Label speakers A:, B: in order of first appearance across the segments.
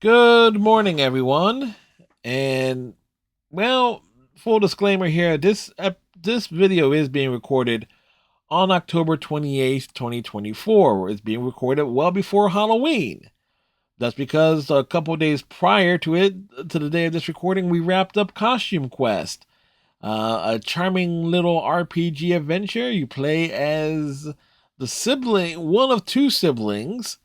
A: Good morning, everyone. And well, full disclaimer here: this video is being recorded on October 28th, 2024. It's being recorded well before Halloween. That's because a couple days prior to the day of this recording, we wrapped up Costume Quest, a charming little RPG adventure. You play as one of two siblings,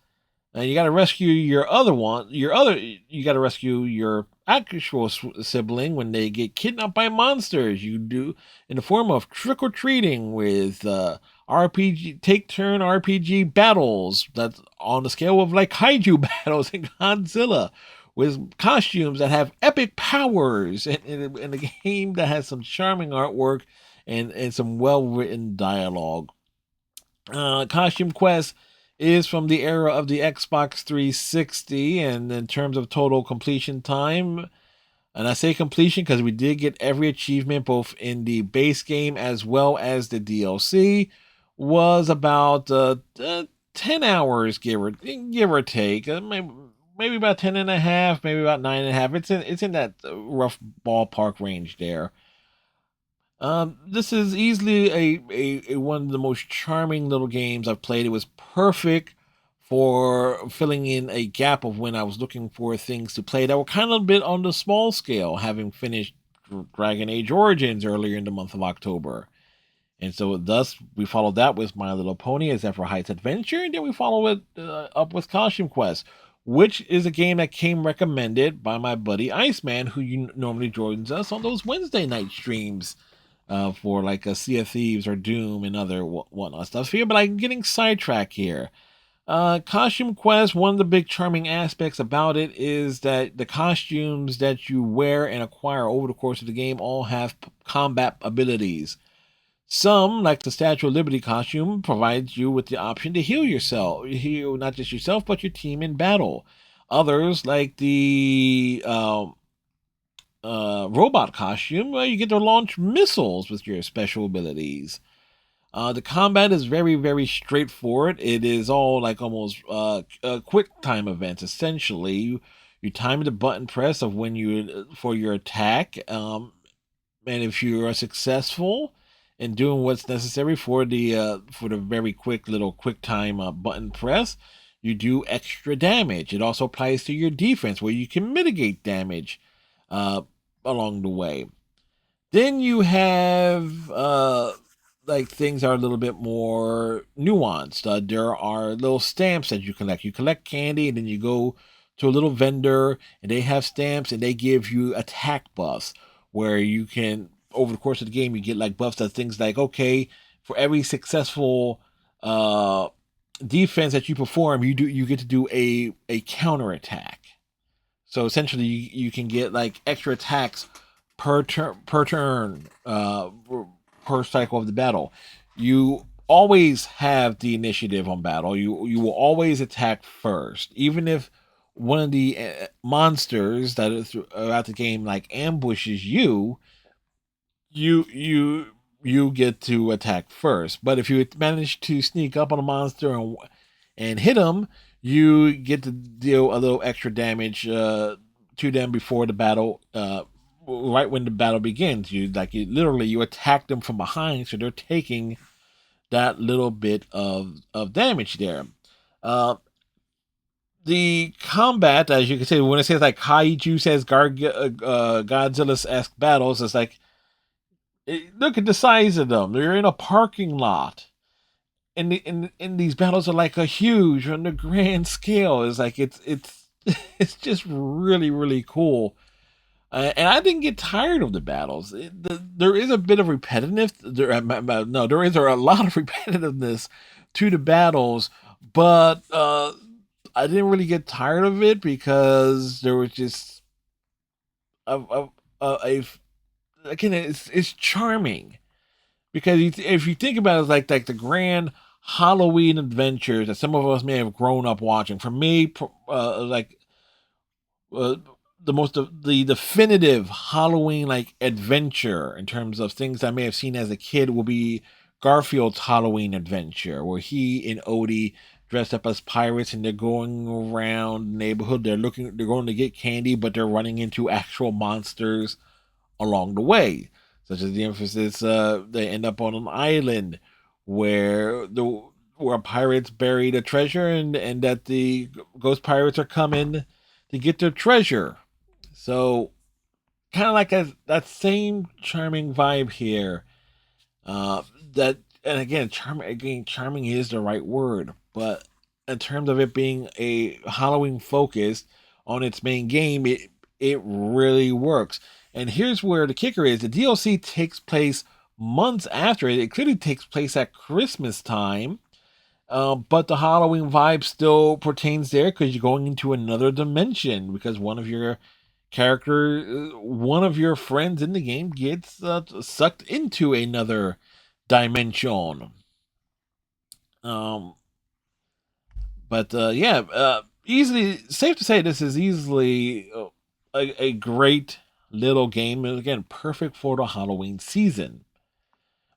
A: and you got to rescue you got to rescue your actual sibling when they get kidnapped by monsters. You do in the form of trick or treating with RPG take turn RPG battles that's on the scale of like kaiju battles in Godzilla, with costumes that have epic powers, and a game that has some charming artwork and some well written dialogue. Costume Quest is from the era of the Xbox 360, and in terms of total completion time, and I say completion because we did get every achievement both in the base game as well as the DLC, was about 10 hours, give or take. Maybe about 10 and a half, maybe about 9.5. It's in that rough ballpark range there. This is easily a one of the most charming little games I've played. It was perfect for filling in a gap of when I was looking for things to play that were kind of a bit on the small scale, having finished Dragon Age Origins earlier in the month of October. And so, thus, we followed that with My Little Pony as Zephyr Heights Adventure, and then we follow it up with Costume Quest, which is a game that came recommended by my buddy Iceman, who normally joins us on those Wednesday night streams for like a Sea of Thieves or Doom and other whatnot stuff here. But I'm getting sidetracked here. Costume Quest, one of the big charming aspects about it is that the costumes that you wear and acquire over the course of the game all have combat abilities. Some, like the Statue of Liberty costume, provides you with the option to heal not just yourself, but your team in battle. Others, like the robot costume, you get to launch missiles with your special abilities. The combat is very, very straightforward. It is all like almost quick time events. Essentially, you time the button press of when you for your attack, and if you are successful in doing what's necessary for the very quick time button press, you do extra damage. It also applies to your defense, where you can mitigate damage uh, along the way. Then you have like things are a little bit more nuanced. There are little stamps that you collect. You collect candy, and then you go to a little vendor, and they have stamps, and they give you attack buffs, where you can, over the course of the game, you get like buffs that things like, okay, for every successful defense that you perform, you get to do a counter attack. So essentially, you can get like extra attacks per turn, per cycle of the battle. You always have the initiative on battle. You will always attack first, even if one of the monsters that are throughout the game like ambushes you. You get to attack first. But if you manage to sneak up on a monster and hit them, you get to deal a little extra damage to them before the battle. Right when the battle begins, you attack them from behind, so they're taking that little bit of damage there. Uh, the combat, as you can say, when it says like kaiju says Godzilla's esque battles, it's like, look at the size of them. They're in a parking lot, and these battles are like a huge on the grand scale. It's like it's it's just really, really cool. And I didn't get tired of the battles. There is a bit of repetitive. No, there is a lot of repetitiveness to the battles, but I didn't really get tired of it because there was just a again, it's charming because if you think about it, like the grand Halloween adventures that some of us may have grown up watching. For me, uh, the definitive Halloween like adventure in terms of things I may have seen as a kid will be Garfield's Halloween Adventure, where he and Odie dressed up as pirates, and they're going around the neighborhood. They're going to get candy, but they're running into actual monsters along the way, such as the emphasis they end up on an island where pirates buried a treasure, and that the ghost pirates are coming to get their treasure. So kind of like that same charming vibe here. Uh, that and again, charming is the right word, but in terms of it being a Halloween focus on its main game, it really works. And here's where the kicker is: the DLC takes place months after it. It clearly takes place at Christmas time, but the Halloween vibe still pertains there because you're going into another dimension because one of your friends in the game gets sucked into another dimension. Um, but yeah, easily safe to say this is easily a great little game, and again, perfect for the Halloween season.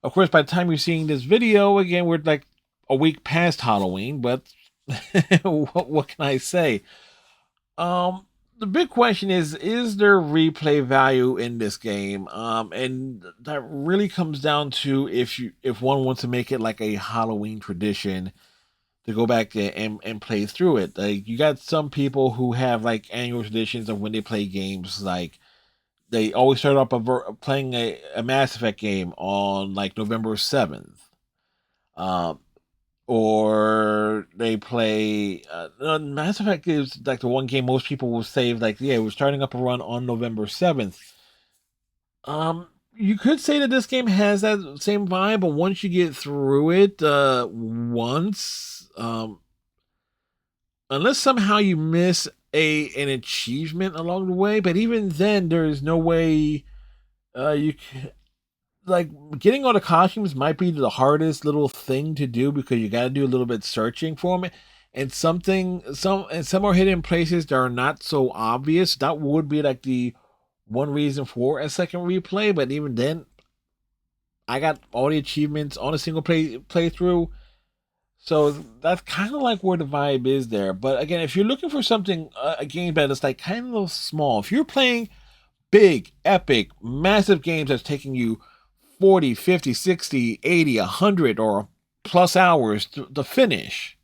A: Of course, by the time you're seeing this video, again, we're like a week past Halloween, but what can I say? The big question is there replay value in this game? And that really comes down to if one wants to make it like a Halloween tradition to go back and play through it. Like you got some people who have like annual traditions of when they play games, like they always start up playing a Mass Effect game on like November 7th. Um, or they play Mass Effect is like the one game most people will save. Like, yeah, we're starting up a run on November 7th. You could say that this game has that same vibe, but once you get through it, unless somehow you miss an achievement along the way, but even then, there is no way you can, like getting all the costumes might be the hardest little thing to do because you got to do a little bit searching for them, and some are hidden places that are not so obvious. That would be like the one reason for a second replay, but even then, I got all the achievements on a single playthrough. So that's kind of like where the vibe is there. But again, if you're looking for something, a game that's like kind of small, if you're playing big, epic, massive games that's taking you 40, 50, 60, 80, 100 or plus hours to finish,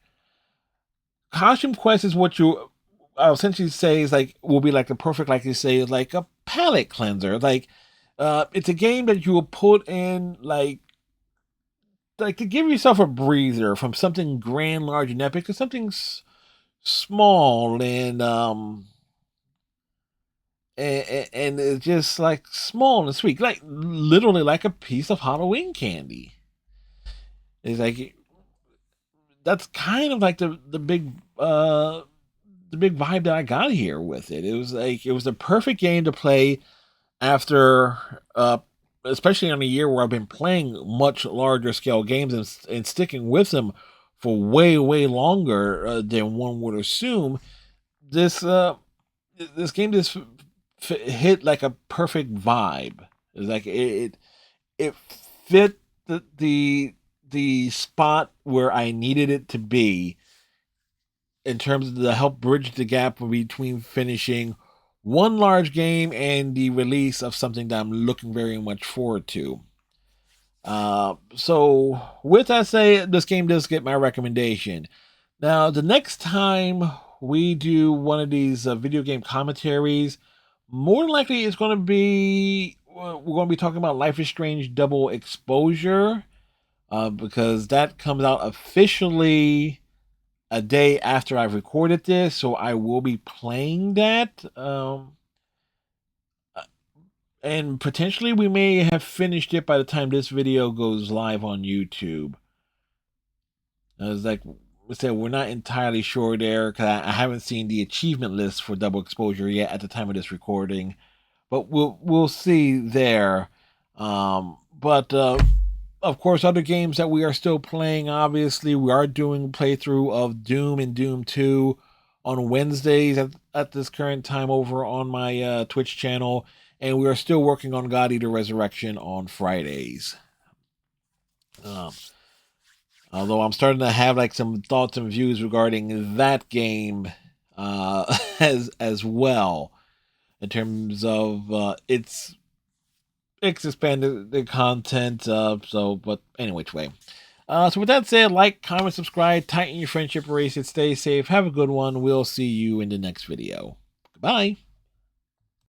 A: Costume Quest is what you I'll essentially say is like will be like the perfect, like you say, like a palate cleanser. Like it's a game that you will put in like to give yourself a breather from something grand, large, and epic to something small and it's just like small and sweet, like literally like a piece of Halloween candy. It's like that's kind of like the big vibe that I got here with it. It was like it was the perfect game to play after especially on a year where I've been playing much larger scale games and sticking with them for way longer than one would assume. This this game just hit like a perfect vibe. It's like it fit the spot where I needed it to be in terms of the help bridge the gap between finishing one large game and the release of something that I'm looking very much forward to. So with that said, this game does get my recommendation. Now, the next time we do one of these video game commentaries, more than likely it's going to be we're going to be talking about Life is Strange Double Exposure, because that comes out officially a day after I've recorded this, so I will be playing that. And potentially we may have finished it by the time this video goes live on YouTube. It's like I said, we're not entirely sure there because I haven't seen the achievement list for Double Exposure yet at the time of this recording, but we'll see there. But of course, other games that we are still playing. Obviously, we are doing playthrough of Doom and Doom 2 on Wednesdays at this current time over on my Twitch channel, and we are still working on God Eater Resurrection on Fridays. Um, Although I'm starting to have like some thoughts and views regarding that game as well, in terms of its expanded the content. But anyway, which way. So with that said, like, comment, subscribe, tighten your friendship bracelets, stay safe, have a good one. We'll see you in the next video. Goodbye.